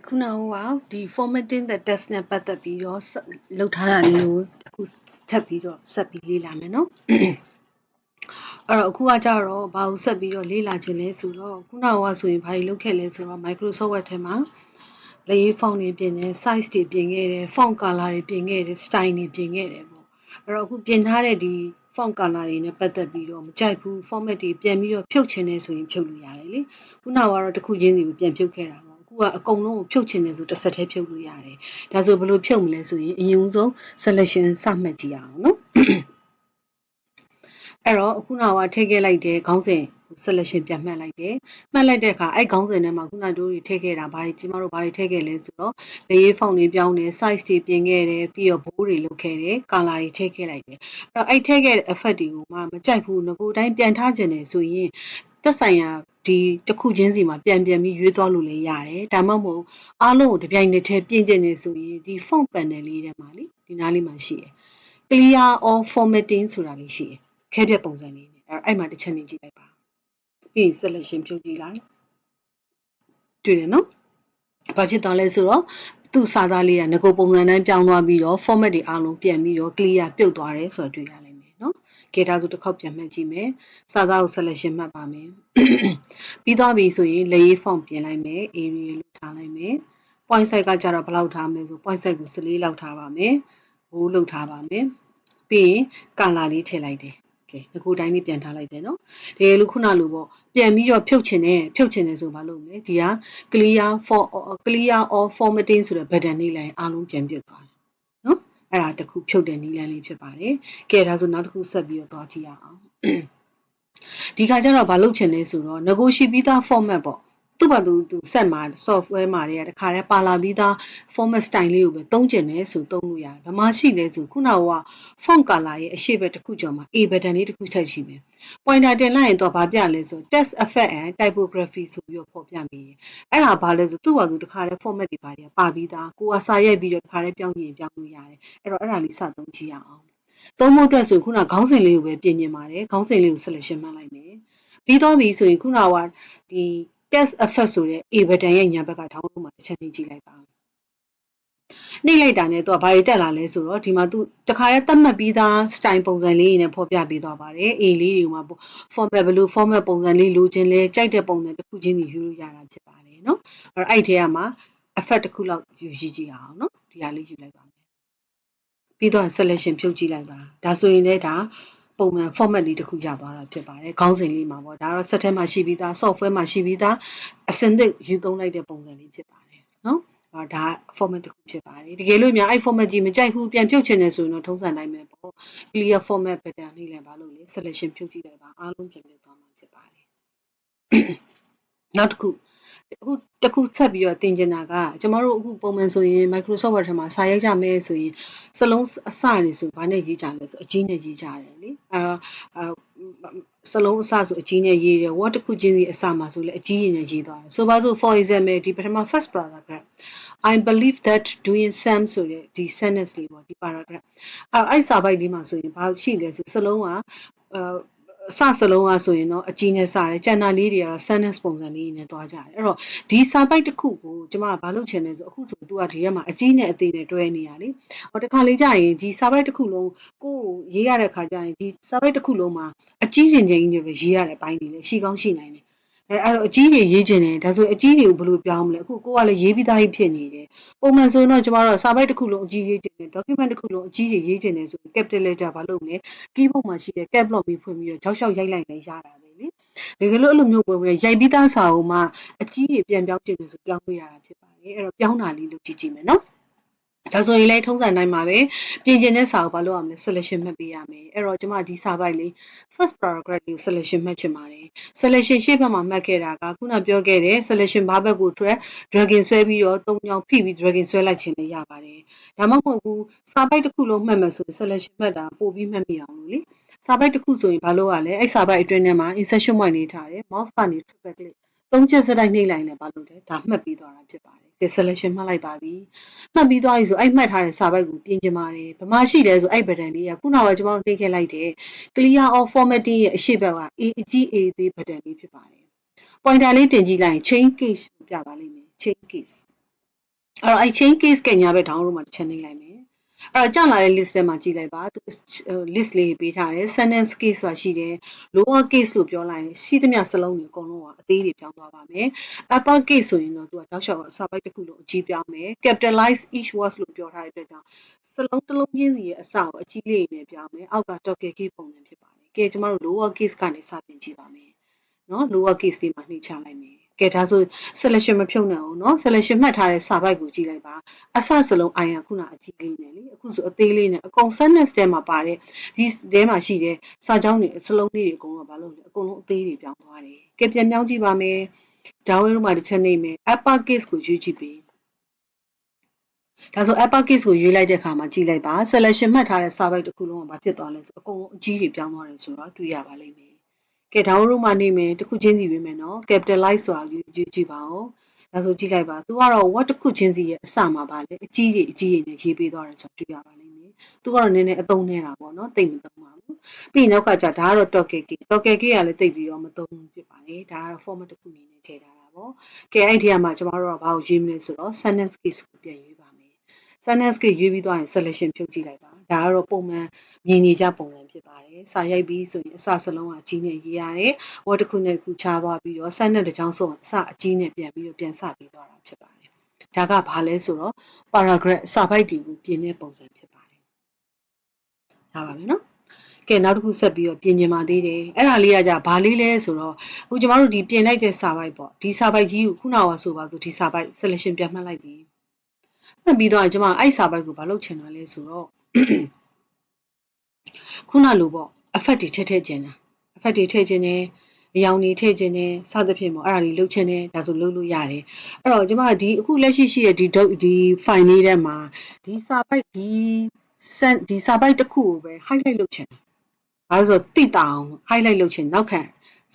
ခုနကဒီ formatting the text နဲ့ပတ်သက်ပြီးတော့လောက်ထားတာလေးကိုအခုထပ်ပြီးတော့ဆက်ပြီးလေ့လာမယ်နော်အဲ့တော့အခုကကြတော့ဘာလို့ဆက်ပြီးတော့လေ့လာခြင်းလဲဆိုတော့ခုနကဆိုရင်ဘာတွေလုပ်ခဲ့လဲဆိုတော့ Microsoft Word ထဲမှာလေဖုန်းတွေပြင်တယ် size တွေပြင်ခဲ့တယ် font color တွေပြင်ခဲ့တယ် style တွေပြင်ခဲ့တယ်ပေါ့အဲ့တော့အခုပြင်ထားတဲ့ဒီ font color တွေနဲ့ပတ်သက်ပြီးတော့မကြိုက်ဘူး format တွေပြန်ပြီးတော့ဖြုတ်ချင်တယ်ဆိုရင်ဖြုတ်လို့ရတယ်လေခုနကတော့တစ်ခုချင်းစီကိုပြန်ဖြုတ်ခဲ့တာပေါ့အခုကအကုန်လုံးကိုဖြုတ်ချင်တယ်ဆိုတစ်ဆက်တည်းဖြုတ်လို့ရတယ်ဒါဆိုဘယ်လိုဖြုတ်မလဲဆိုရင်အရင်ဆုံး selection စမှတ်ကြည့်အောင်နော်အဲ့တော့ခုနကထည့်ခဲ့လိုက်တယ်ခေါင်းစဉ် selection ပြန်မှတ်လိုက်တယ်မှတ်လိုက်တဲ့အခါအဲ့ခေါင်းစဉ်ထဲမှာခုနတို့ထည့်ခဲ့တာဘာကျမတို့ဘာတွေထည့်ခဲ့လဲဆိုတော့လေရေး font တွေပြောင်းတယ် size တွေပြင်ခဲ့တယ်ပြီးတော့ bold တွေလုပ်ခဲ့တယ် color တွေထည့်ခဲ့လိုက်တယ်အဲ့တော့အဲ့ထည့်ခဲ့တဲ့ effect တွေကိုမှမကြိုက်ဘူးငကိုအတိုင်းပြန်ထားခြင်းတယ်ဆိုရင်သက်ဆိုင်ရာဒီတစ်ခုချင်းစီမှာပြန်ပြီးရွေးသွားလို့လည်းရတယ်ဒါမှမဟုတ်အားလုံးကိုတစ်ပြိုင်တည်းထည့်ပြင်ခြင်းတယ်ဆိုရင်ဒီ font panel လေးထဲမှာလေဒီနားလေးမှာရှိတယ် clear or formatting ဆိုတာလေးရှိတယ်ခဲပြက်ပုံစံလေးနဲ့အဲ့မှာတစ်ချက်နေကြည့်လိုက်ပါပြီးရင် selection ဖြုတ်ကြည့်လိုက်တွေ့တယ်နော်ဘာဖြစ်သွားလဲဆိုတော့သူ့စာသားလေးကငကိုပုံစံတိုင်းပြောင်းသွားပြီးတော့ format တွေအားလုံးပြန်ပြီးတော့ clear ပြုတ်သွားတယ်ဆိုတော့တွေ့ရလိမ့်မယ်နော်ကဲဒါဆိုတစ်ခေါက်ပြန်မှတ်ကြည့်မယ်စာသားကို selection မှတ်ပါမယ်ပြီးသွားပြီဆိုရင်လေရေး font ပြင်လိုက်မယ် area လို့ထားလိုက်မယ် point size ကကြတော့ဘယ်လောက်ထားမလဲဆို point size ကို14လောက်ထားပါမယ်5လောက်ထားပါမယ်ပြီးရင် color လေးထည့်လိုက်တယ်ကဲငကိုတိုင်းလေးပြန်ထားလိုက်တယ်နော်ဒီလိုခုနလိုပေါ့ပြန်ပြီးတော့ဖြုတ်ချင်တယ်ဆိုဘာလုပ်မလဲဒီက clear or formatting ဆိုတဲ့ button လေးလိုက်အားလုံးပြန်ပြုတ်သွားတယ်နော်အဲ့ဒါတခုဖြုတ်တဲ့နည်းလမ်းလေးဖြစ်ပါတယ်ကဲဒါဆိုနောက်တစ်ခုဆက်ပြီးတော့သွားကြည့်ရအောင်ဒီခါကျတော့ဘာလုပ်ချင်လဲဆိုတော့ negotiate ပြီးသား format ပေါ့သူ့ဘာသူset မှာ software မှာတွေကတခါတည်းပါလာပြီးသား format style လေးကိုပဲသုံးကျင်တယ်ဆိုသုံးလို့ရတယ်။ဘာမှရှိလဲဆိုခုနက font color ရဲ့အရှိဘက်တစ်ခုကျော်မှာ A button လေးတစ်ခုထပ်ရှိမယ်။ pointer တင်လိုက်ရင်တော့ဘာပြလဲဆို text effect and typography ဆိုပြီးတော့ဖော်ပြပေးတယ်။အဲ့ဒါဘာလဲဆိုသူ့ဘာသူတခါတည်း format တွေပါပါပြီးသားကိုကစာရိုက်ပြီးတော့တခါတည်းပြောင်းရင်ပြောင်းလို့ရတယ်။အဲ့တော့အဲ့ဒါလေးစသုံးကြည့်ရအောင်။သုံးဖို့အတွက်ဆိုခုနခေါင်းစဉ်လေးကိုပဲပြင်နေပါတယ်။ခေါင်းစဉ်လေးကို selection မှတ်လိုက်မယ်။ပြီးတော့ပြီဆိုရင်ခုနကဒီ text effect ဆိုတဲ့ A button ရဲ့ညာဘက်ကထောင်းလို့မှတစ်ချက်နှိပ်ကြည့်လိုက်ပါနှိပ်လိုက်တာနဲ့သူကဘာတွေတက်လာလဲဆိုတော့ဒီမှာသူတခါတည်းသတ်မှတ်ပြီးသား style ပုံစံလေးနဲ့ဖော်ပြပေးသွားပါတယ် A လေးတွေမှာ format ဘယ်လို format ပုံစံလေးလိုချင်လဲကြိုက်တဲ့ပုံစံတစ်ခုချင်းစီယူလို့ရတာဖြစ်ပါတယ်เนาะအဲ့ထဲမှာ effect တစ်ခုလောက်ယူကြည့်အောင်เนาะဒီဟာလေးယူလိုက်ပါမယ်ပြီးတော့ selection ဖြုတ်ကြည့်လိုက်ပါဒါဆိုရင်လည်းဒါပုံမှန် format လေးတစ်ခုရသွားတာဖြစ်ပါတယ်ခေါင်းစဉ်လေးမှာပေါ့ဒါတော့ set ထဲမှာရှိပြီးသား software မှာရှိပြီးသားအစင်သစ်ယူသုံးလိုက်တဲ့ပုံစံလေးဖြစ်ပါတယ်เนาะဒါ format တစ်ခုဖြစ်ပါတယ်တကယ်လို့များအဲ့ format ကြီးမကြိုက်ဘူးပြန်ဖြုတ်ချင်တယ်ဆိုရင်တော့ထုံးစံတိုင်းပဲပေါ့ clear format button လေးလည်းဘာလို့လဲ selection ဖြုတ်ကြည့်လိုက်ပါအားလုံးပြန်ပြုတ်သွားမှာဖြစ်ပါတယ်နောက်တစ်ခုအခုတစ်ခုဆက်ပြီးတော့သင်ချင်တာကကျမတို့အခုပုံမှန်ဆိုရင် Microsoft Word ထဲမှာစာရိုက်ကြမယ်ဆိုရင်စလုံးအစနေဆိုဘာနဲ့ရေးကြလဲဆိုအကြီးနဲ့ရေးကြတယ်လေစလုံးအစဆိုအကြီးနဲ့ရေးတယ် word တစ်ခုချင်းစီအစမှာဆိုလည်းအကြီးနဲ့ရေးသွားတယ်ဆိုပါစို့ for example ဒီပထမ first paragraph I believe that doing some ဆိုတဲ့ဒီ sentence လေးပေါ့ဒီ paragraph အဲ့စာပိုက်လေးမှာဆိုရင်ဘာရှိလဲဆိုစလုံးကစလုံးကဆိုရင်တော့အကြီးနဲ့စတယ်ကျန်တာလေးတွေကတော့ sentence ပုံစံလေးနဲ့တွားကြတယ်အဲ့တော့ဒီစာပိုက်တစ်ခုကိုကျမကဘာလုပ်ချင်လဲဆိုအခုဆိုသူကဒီထဲမှာအကြီးနဲ့အသေးနဲ့တွဲနေရလေဟောတခါလေးကြာရင်ဒီစာပိုက်တစ်ခုလုံးကိုရေးရတဲ့ခါကျရင်ဒီစာပိုက်တစ်ခုလုံးမှာအကြီးချင်းချင်းတွေပဲရေးရတဲ့ပိုင်းတွေလည်းရှိကောင်းရှိနိုင်တယ်အဲ့တော့အကြီးတွေရေးချင်တယ်ဒါဆိုအကြီးတွေကိုဘယ်လိုပြောင်းမလဲအခုကိုကလည်းရေးပြီးသားကြီးဖြစ်နေတယ်ပုံမှန်ဆိုတော့ကျမတို့စာပိုက်တစ်ခုလုံးအကြီးရေးချင်တယ် document တစ်ခုလုံးအကြီးကြီးရေးချင်တယ်ဆို capital letter ဘာလုပ်မလဲ keyboard မှာရှိတဲ့ cap lock ပြီးဖွင့်ပြီးတော့ကြောက်လျှောက်ရိုက်လိုက်လည်းရတာပဲလေတကယ်လို့အဲ့လိုမျိုးပုံရိုက်ပြီးသားစာအုပ်မှာအကြီးကြီးပြန်ပြောင်းချင်တယ်ဆိုပြောင်းလို့ရတာဖြစ်ပါတယ်အဲ့တော့ပြောင်းတာလေးလုပ်ကြည့်မယ်နော်ဒါဆိုရင်လည်းထုံးစံတိုင်းမှာပဲပြင်ကျင်တဲ့စာကိုဘာလုပ်ရမလဲ selection မှတ်ပေးရမယ်အဲ့တော့ကျမဒီစာပိုက်လေး first paragraph ကို selection မှတ်ချင်ပါတယ် selection ရှေ့ဘက်မှာမှတ်ခဲ့တာကခုနပြောခဲ့တဲ့ selection ဘာဘက်ကို dragging ဆွဲပြီးတော့၃ချောင်းဖိပြီး dragging ဆွဲလိုက်ခြင်းလည်းရပါတယ်ဒါမှမဟုတ်ဘူးစာပိုက်တစ်ခုလုံးမှတ်မယ်ဆို selection မှတ်တာပို့ပြီးမှတ်မိအောင်လို့လေစာပိုက်တစ်ခုဆိုရင်ဘာလုပ်ရလဲအဲ့စာပိုက်အတွင်းထဲမှာ insertion point လေးထားတယ် mouse ကနေ triple click သုံးချက်စတိုက်နှိပ်လိုက်ရင်လည်းဘာလုပ်လဲဒါမှတ်ပြီးသွားတာဖြစ်ပါတယ်ဒီ selection မှတ်လိုက်ပါပြီမှတ်ပြီးသွားပြီဆိုအဲ့မှတ်ထားတဲ့စာပိုက်ကိုပြင်ချင်ပါတယ်ဘယ်မှာရှိလဲဆိုအဲ့ button လေးကခုနကကျွန်တော်တို့နှိပ်ခဲ့လိုက်တဲ့ clear or formatting ရဲ့အရှိဘက်က A အကြီး A သေး button လေးဖြစ်ပါတယ် pointer လေးတင်ကြည့်လိုက်ရင် change case ပြပါလိမ့်မယ် change case အဲ့တော့အဲ့ chain case ကညာပဲ download မှာတစ်ချက်နှိပ်လိုက်မယ်အဲ့တော့ကြာလာတဲ့ list ထဲမှာကြည့်လိုက်ပါသူ list လေးပေးထားတယ် sentence case ဆိုတာရှိတယ် lower case လို့ပြောလိုက်ရင်ရှိသမျှစလုံးတွေအကုန်လုံးကအသေးတွေပြောင်းသွားပါမယ် upper case ဆိုရင်တော့သူကတောက်လျှောက်အစာပိုက်တစ်ခုလုံးအကြီးပြောင်းမယ် capitalize each word လို့ပြောထားတဲ့အတွက်ကြောင့်စလုံးတစ်လုံးချင်းစီရဲ့အစကိုအကြီးလေးနဲ့ပြောင်းမယ်အောက်က total case ပုံစံဖြစ်ပါတယ်ကဲကျမတို့ lower case ကနေစတင်ကြည့်ပါမယ်နော် lower case လေးမှာနှိပ်ချလိုက်မယ်ကဲဒါဆို selection မဖြုတ်နိုင်အောင်နော် selection မှတ်ထားတဲ့စာပိုက်ကိုကြည့်လိုက်ပါအစစလုံး iron ခုနအကြီးလေးနဲ့လေအခုဆိုအသေးလေးနဲ့အကုန် sentence ထဲမှာပါတယ်ဒီထဲမှာရှိတဲ့စာကြောင်းတွေစလုံးလေးတွေအကုန်လုံးကဘာလို့လဲအကုန်လုံးအသေးတွေပြောင်းသွားတယ်ကဲပြန်ပြောင်းကြည့်ပါမယ် down မှာတစ်ချက်နှိပ်မယ် upper case ကိုရွေးကြည့်ပြီဒါဆို upper case ကိုရွေးလိုက်တဲ့အခါမှာကြည့်လိုက်ပါ selection မှတ်ထားတဲ့စာပိုက်တစ်ခုလုံးကဘာဖြစ်သွားလဲဆိုအကုန်လုံးအကြီးတွေပြောင်းသွားတယ်ဆိုတော့တွေ့ရပါလိမ့်မယ်ကဲ down မှာနေမယ်တစ်ခုချင်းစီရွေးမယ်နော် capitalize ဆိုတာရွေးကြည့်ပါဦးဒါဆိုကြည့်လိုက်ပါသူကတော့ word တစ်ခုချင်းစီရဲ့အစမှာပါလေအကြီးတွေနဲ့ရေးပေးသွားတယ်ဆိုတော့တွေ့ရပါလိမ့်မယ်သူကတော့နည်းနည်းအသုံးနေတာပေါ့နော်တိတ်မသုံးပါဘူးပြီးရင်နောက်ကကြဒါကတော့ token key ကလည်းတိတ်ပြီးတော့မသုံးဘူးဖြစ်ပါတယ်ဒါကတော့ format တစ်ခုအနေနဲ့ထည့်ထားတာပေါ့ကဲအဲ့ဒီမှာကျမတို့ကဘာကိုရွေးမလဲဆိုတော့ sentence case ကိုပြန်ရွေးပါမယ် sentence case ရွေးပြီးသွားရင် selection ဖြုတ်ကြည့်လိုက်ပါဒါကတော့ပုံမှန်မြင်နေကြပုံစံဖြစ်ပါတယ်စာရိုက်ပြီးဆိုရင်အစစလုံးကကြီးနဲ့ရေးရတယ် word တစ်ခုနဲ့တစ်ခုခြားသွားပြီးတော့ sentence တစ်ကြောင်းဆုံးအစအကြီးနဲ့ပြန်စပြီးသွားတာဖြစ်ပါတယ်ဒါကဘာလဲဆိုတော့ paragraph စာပိုက်တွေကိုပြင်တဲ့ပုံစံဖြစ်ပါတယ်ဒါပါပဲနော်ကဲနောက်တစ်ခုဆက်ပြီးတော့ပြင်ကျင်ပါသေးတယ်အဲ့ဒါလေးကじゃဘာလေးလဲဆိုတော့အခုကျမတို့ဒီပြင်လိုက်တဲ့စာပိုက်ပေါ့ဒီစာပိုက်ကြီးကိုခုနကဆိုပါဆိုဒီစာပိုက် selection ပြန်မှတ်လိုက်ပြီမှတ်ပြီးတော့ကျမအဲ့စာပိုက်ကိုဘာလုပ်ချင်တာလဲဆိုတော့ခုနလိုပေါ့ effect တွေထည့်ချင်တာ effect တွေထည့်ချင်တယ်အယောင်တွေထည့်ချင်တယ်စသဖြင့်ပေါ့အဲ့ဒါတွေလုပ်ချင်တယ်ဒါဆိုလုပ်လို့ရတယ်အဲ့တော့ကျမဒီအခုလက်ရှိရှိတဲ့ဒီ file လေးထဲမှာဒီစာပိုက်ဒီစာပိုက်တစ်ခုကိုပဲ highlight လုပ်ချင်တယ်ဘာလို့ဆိုတိတောင် highlight လုပ်ချင်နောက်ခံ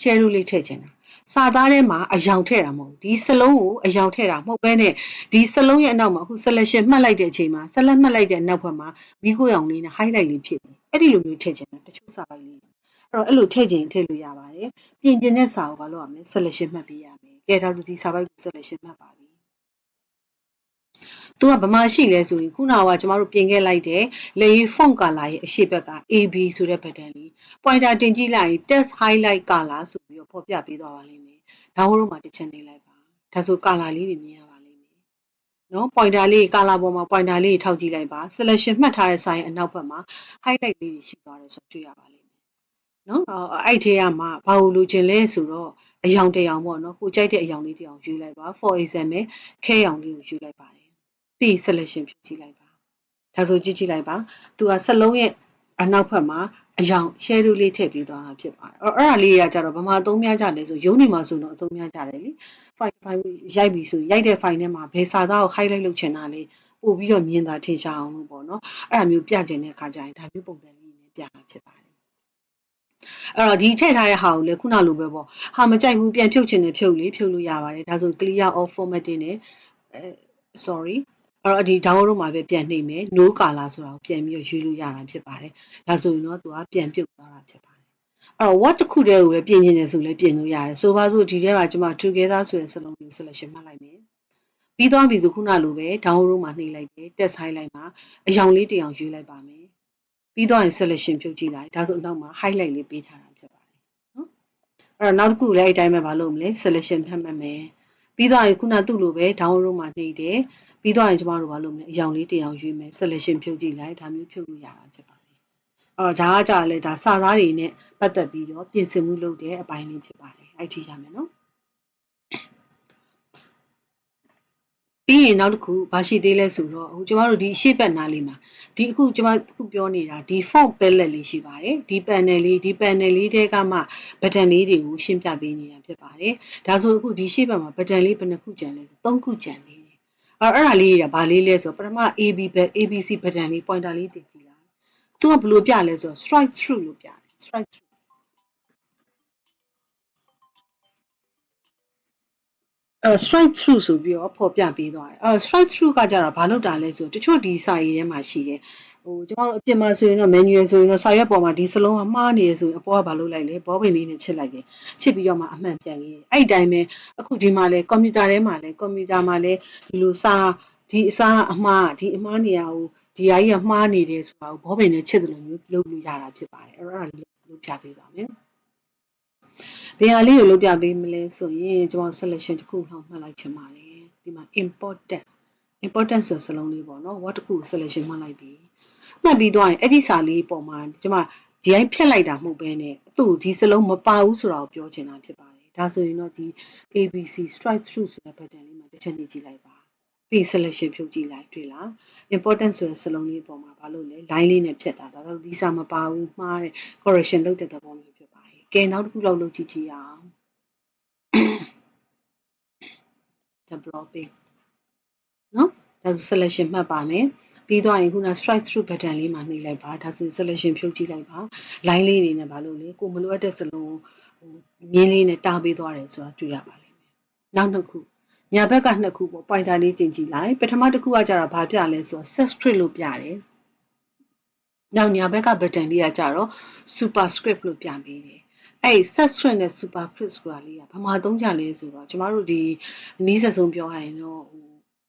share လေးထည့်ချင်တာစာသားထဲမှာအယောင်ထည့်တာမဟုတ်ဒီစလုံးကိုအယောင်ထည့်တာမဟုတ်ဘဲနဲ့ဒီစလုံးရဲ့အနောက်မှာအခု selection မှတ်လိုက်တဲ့အချိန်မှာ select မှတ်လိုက်တဲ့နောက်ဘက်မှာမိခိုးရောင်လေးနဲ့ highlight လေးဖြစ်တယ်အဲ့ဒီလိုမျိုးထည့်ချင်တာတချို့စာပိုက်လေးအဲ့လိုထည့်ချင်ထည့်လို့ရပါတယ်ပြင်ကျင်တဲ့စာကိုဘာလို့ရမလဲ selection မှတ်ပေးရမယ်ကဲဒါဆိုဒီစာပိုက်ကို selection မှတ်ပါပြီသူကဗမာရှိလဲဆိုရင်ခုနကကျမတို့ပြင်ခဲ့လိုက်တဲ့လေရေး font color ရဲ့အရှိဘက်က AB ဆိုတဲ့ button လေး pointer တင်ကြည့်လိုက်ရင် text highlight color ဆိုပြီးတော့ဖော်ပြပေးသွားပါလိမ့်မယ်။ download မှာတစ်ချက်နှိပ်လိုက်ပါ။ဒါဆို color လေးတွေမြင်ရပါလိမ့်မယ်။နော် pointer လေး color ပေါ်မှာ pointer လေးထောက်ကြည့်လိုက်ပါ။ selection မှတ်ထားတဲ့စာရဲ့အနောက်ဘက်မှာ highlight လေးတွေရှိသွားတယ်ဆိုတွေ့ရပါလိမ့်မယ်။နော်အဲ့ထဲကမှဘာလို့လိုချင်လဲဆိုတော့အယောင်တရောင်ပေါ့နော်ကိုကြိုက်တဲ့အယောင်လေးတရောင်ယူလိုက်ပါ for example ခဲရောင်လေးကိုယူလိုက်ပါတယ်ပြီး selection ဖြုတ်ကြည့်လိုက်ပါဒါဆိုကြည့်လိုက်ပါသူကစလုံးရဲ့အနောက်ဘက်မှာအယောင် shadow လေးထည့်ပေးသွားတာဖြစ်ပါတယ်အဲ့ဒါလေးကကြတော့ဗမာအသုံးများကြလဲဆိုရုံးနေမှာဆိုတော့အသုံးများကြတယ်လေ file ရိုက်ပြီဆိုရိုက်တဲ့ file ထဲမှာဘယ်စာသားကို highlight လုပ်ချင်တာလေပို့ပြီးတော့မြင်တာထင်ရှားအောင်လို့ပေါ့နော်အဲ့ဒါမျိုးပြကျင်တဲ့အခါကျရင်ဒါမျိုးပုံစံလေးနဲ့ပြတာဖြစ်ပါတယ်အဲ့တော့ဒီထည့်ထားတဲ့ဟာကိုလည်းခုနလိုပဲပေါ့ဟာမကြိုက်ဘူးပြန်ဖြုတ်ချင်တယ်ဖြုတ်လို့ရပါတယ်ဒါဆို clear all formatting နဲ့sorry အဲ့တော့ဒီ download မှာပဲပြန်နှိပ်မယ် no color ဆိုတာကိုပြန်ပြီးရွေးလို့ရတာဖြစ်ပါတယ်ဒါဆိုရင်တော့သူကပြန်ပြုတ်သွားတာဖြစ်ပါတယ်အဲ့တော့ word တစ်ခုတည်းကိုပဲပြင်နေတယ်ဆိုလည်းပြင်လို့ရတယ်ဆိုပါစို့ဒီထဲမှာကျွန်မ together ဆိုတဲ့စလုံးကို selection မှတ်လိုက်မယ်ပြီးသွားပြီဆိုခုနလိုပဲ download မှာနှိပ်လိုက်တယ် text highlight မှာအယောင်လေးတစ်ယောင်ရွေးလိုက်ပါမယ်ပြီးတော့ရင် selection ဖြုတ်ကြည့်လိုက်ဒါဆိုနောက်မှာ highlight လေးပေးထားတာဖြစ်ပါတယ်နော်အဲ့တော့နောက်တစ်ခုလည်းအဲ့တိုင်းပဲမလုပ်မလဲ selection ဖတ်မှတ်မယ်ပြီးတော့ရင်ခုနသူ့လိုပဲ download မှာနှိပ်တယ်ပြီးတော့ရင်ကျမတို့ဘာလုပ်မလဲအယောင်လေးတစ်ယောင်ရွေးမယ် selection ဖြုတ်ကြည့်လိုက်ဒါမျိုးဖြုတ်လို့ရတာဖြစ်ပါတယ်အဲ့တော့ဒါကကြာလဲဒါစာသားတွေနဲ့ပတ်သက်ပြီးတော့ပြင်ဆင်မှုလုပ်တဲ့အပိုင်းလေးဖြစ်ပါတယ်အဲ့ဒီရမယ်နော်ပြီးရင်နောက်တစ်ခုဘာရှိသေးလဲဆိုတော့အခုကျမတို့ဒီရှေ့ဘက်နားလေးမှာဒီအခုကျမအခုပြောနေတာဒီ font palette လေးရှိပါတယ်ဒီ panel လေးတဲကမှ button လေးတွေကိုရှင်းပြပေးနေတာဖြစ်ပါတယ်ဒါဆိုအခုဒီရှေ့ဘက်မှာ button လေးဘယ်နှခုကျန်လဲဆို3ခုကျန်သေးတယ်အဲ့ဒါလေးကဘာလေးလဲဆိုတော့ပထမ ABC button လေး pointer လေးတင်ကြည့်လိုက်သူကဘယ်လိုပြလဲဆိုတော့ strike through လို့ပြတယ် strike through strike through ဆိုပြီးတော့ဖော်ပြပေးသွားတယ်strike through ကကြတော့ဘာလုပ်တာလဲဆိုတချို့ဒီစာရေးထဲမှာရှိတယ်ကျမတို့အပြင်မှာဆိုရင်တော့ manual ဆိုရင်တော့စာရွက်ပေါ်မှာဒီစလုံးကမှားနေရဆိုရင်အပေါ်ကဘာလုပ်လိုက်လဲဘောပင်လေးနဲ့ချစ်လိုက်တယ်ချစ်ပြီးတော့မှအမှန်ပြန်ရေးအဲ့ဒီတိုင်းပဲအခုဒီမှာလဲကွန်ပျူတာထဲမှာလဲကွန်ပျူတာမှာလဲဒီလိုစာ ဒီအစားအမှားဒီအမှားနေရာကိုဒီဟာကြီးကမှားနေတယ်ဆိုတာကိုဘောပင်နဲ့ချစ်တယ်လို့မျိုးလုပ်လို့ရတာဖြစ်ပါတယ်အဲ့ဒါလေးလုပ်ပြပေးပါမယ်ဘယ်ဟာလေးကိုလုပ်ပြပေးမလဲဆိုရင်ကျွန်တော် selection တစ်ခုလောက်မှတ်လိုက်ချင်ပါတယ်ဒီမှာ important ဆိုစလုံးလေးပေါ့နော် word တစ်ခု selection မှတ်လိုက်ပြီမှတ်ပြီးသွားရင်အဲ့ဒီစာလေးပုံမှာကျွန်မဒီတိုင်းဖြတ်လိုက်တာမဟုတ်ဘဲနဲ့သူ့ဒီစလုံးမပါဘူးဆိုတာကိုပြောချင်တာဖြစ်ပါတယ်ဒါဆိုရင်တော့ဒီ ABC strike through ဆိုတဲ့ pattern လေးမှာတစ်ချက်နေကြည့်လိုက်ပါပြီး selection ဖြုတ်ကြည့်လိုက်တွေ့လား important ဆိုတဲ့စလုံးလေးပုံမှာဘာလို့လဲ line လေးနဲ့ဖြတ်တာဒါဆိုဒီစာမပါဘူးမှားတယ် correction လုပ်တဲ့သဘောမျိုးဖြစ်ပါတယ်ကဲနောက်တစ်ခုလောက်လုပ်ကြည့်ကြည့်အောင် developing နော်ဒါဆို selection မှတ်ပါမယ်ပြီးတော့ရင်ခုန strike through button လေးမှာနှိပ်လိုက်ပါဒါဆို selection ဖြုတ်ကြည့်လိုက်ပါ line လေးတွေနဲ့ဘာလို့လဲကိုမလိုအပ်တဲ့စလုံးမြင်းလေးနဲ့တားပေးသွားတယ်ဆိုတာတွေ့ရပါလိမ့်မယ်နောက်တစ်ခုညာဘက်ကနှစ်ခုပေါ့ pointer လေးတင်ကြည့်လိုက်ပထမတစ်ခုကကြတော့ဘာပြလဲဆိုတော့ subscript လို့ပြတယ်နောက်ညာဘက်က button လေးကကြတော့ superscript လို့ပြပေးတယ်အဲ့ subscript နဲ့ superscript ဆိုတာလေးကဘာမှသုံးကြလဲဆိုတော့ကျမတို့ဒီအနည်းဆက်ဆုံးပြောရရင်တော့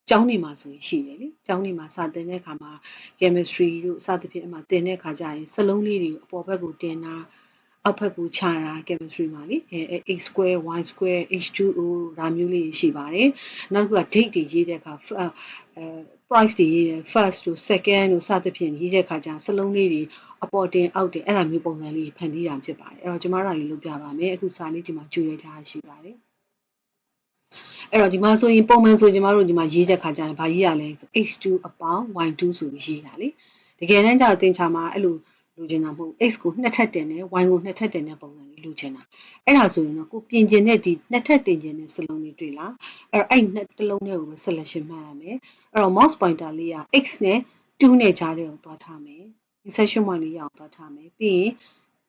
ကျောင်းနေမှာဆိုရင်ရှိတယ်လေကျောင်းနေမှာစာသင်တဲ့အခါမှာ chemistry တို့စသဖြင့်အမှသင်တဲ့အခါကျရင်စလုံးလေးတွေအပေါ်ဘက်ကိုတင်တာအောက်ဘက်ကိုခြာတာ chemistry မှာလေx square y square h2o ဒါမျိုးလေးရှိပါတယ်နောက်တစ်ခုက date တွေရေးတဲ့အခါprice တွေရေးတယ် first တို့ second တို့စသဖြင့်ရေးတဲ့အခါကျစလုံးလေးတွေအပေါ်တင်အောက်တင်အဲ့ဒါမျိုးပုံစံလေးဖန်တီးတာဖြစ်ပါတယ်အဲ့တော့ကျမတို့လေးလုပ်ပြပါမယ်အခုစာလေးဒီမှာကြွေရိုက်ထားရှိပါတယ်အဲ့တော့ဒီမှာဆိုရင်ပုံမှန်ဆိုကျမတို့ဒီမှာရေးတဲ့ခါကျရင်ဘာရေးရလဲဆို h2 အပေါင်း y2 ဆိုပြီးရေးတာလေတကယ်တမ်းကျသင်္ချာမှာအဲ့လိုလိုချင်တာမဟုတ် x ကိုနှစ်ထပ်တင်တယ် y ကိုနှစ်ထပ်တင်တဲ့ပုံစံလေးလိုချင်တာအဲ့ဒါဆိုရင်တော့ကိုပြင်ကျင်တဲ့ဒီနှစ်ထပ်တင်ကျင်တဲ့စလုံးလေးတွေ့လားအဲ့နှစ်တစ်လုံးလေးကို selection မှတ်ရမယ်အဲ့တော့ mouse pointer လေးက x နဲ့2နဲ့ကြားတဲ့ကိုသွားထားမယ် insertion point လေးရအောင်သွားထားမယ်ပြီးရင်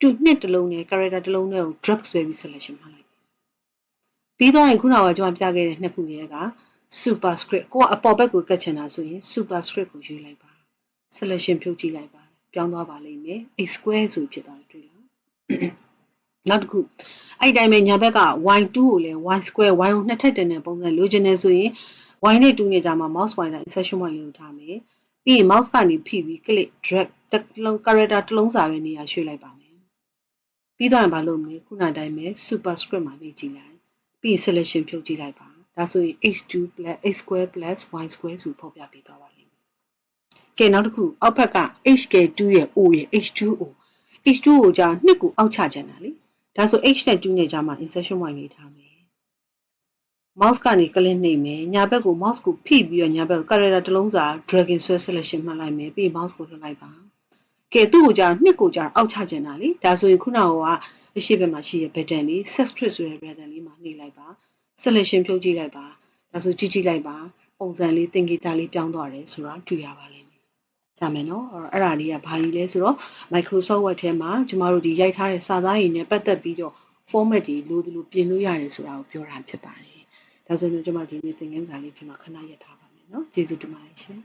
2နှစ်တစ်လုံးနဲ့ character တစ်လုံးနဲ့ကို drag ဆွဲပြီး selection မှတ်လိုက်ပြီးတော့ရင်ခုနကကျွန်မပြခဲ့တဲ့နှစ်ခုတွေက superscript ကိုကအပေါ်ဘက်ကိုကတ်ချင်တာဆိုရင် superscript ကိုရွေးလိုက်ပါ selection ဖြုတ်ကြည့်လိုက်ပါပြောင်းသွားပါလိမ့်မယ် x square ဆိုဖြစ်သွားတယ်တွေ့လားနောက်တစ်ခုအဲ့တိုင်းပဲညာဘက်က y2 ကိုလည်း y square y ကိုနှစ်ထပ်တင်တဲ့ပုံစံလိုချင်နေဆိုရင် y နဲ့2နဲ့ကြာမှာ mouse pointer insertion point လေးကိုထားမယ်ပြီးရင် mouse ကနေဖိပြီး click drag တစ်လုံး character တစ်လုံးစာပဲနေရာရွှေ့လိုက်ပါမယ်ပြီးတော့ရင်ဘာလုပ်မလဲခုနတိုင်းပဲ superscript မှာနေကြည့်လိုက်ပြီး selection ဖြုတ်ကြည့်လိုက်ပါဒါဆိုရင် h2 plus x square plus y square ဆိုဖော်ပြပေးသွားပါလိမ့်မယ်ကဲနောက်တစ်ခုအောက်ဘက်က hk2 ရဲ့ o ရဲ့ h2o h2o ကြာနှစ်ကိုအောက်ချချင်တာလေဒါဆို h နဲ့2နဲ့ကြာမှာ insertion point လေးထားမယ် mouse ကနေ click နှိပ်မယ်ညာဘက်ကို mouse ကိုဖိပြီးတော့ညာဘက်ကို character တစ်လုံးစာ dragging ဆွဲ selection မှတ်လိုက်မယ်ပြီး mouse ကိုလွှတ်လိုက်ပါကဲသူ့ကိုကြာနှစ်ကိုကြာအောက်ချချင်တာလေဒါဆိုရင်ခုနကအရှိဘက်မှာရှိတဲ့ button လေး subscript ဆိုတဲ့ button လေးမှာနှိပ်လိုက်ပါ selection ဖြုတ်ကြည့်လိုက်ပါဒါဆိုကြည့်လိုက်ပါပုံစံလေးသင်္ကေတလေးပြောင်းသွားတယ်ဆိုတာတွေ့ရပါလိမ့်မယ်ဒါမယ်နော်အဲ့ဒါလေးကဘာကြီးလဲဆိုတော့ Microsoft Word ထဲမှာကျမတို့ဒီရိုက်ထားတဲ့စာသားရည်နဲ့ပတ်သက်ပြီးတော့ format တွေလိုသလိုပြင်လို့ရတယ်ဆိုတာကိုပြောတာဖြစ်ပါတယ်ဒါဆိုရင်ကျမဒီနေ့သင်ခန်းစာလေးဒီမှာခဏရပ်ထားပါမယ်နော်ကျေးဇူးတင်ပါတယ်ရှင်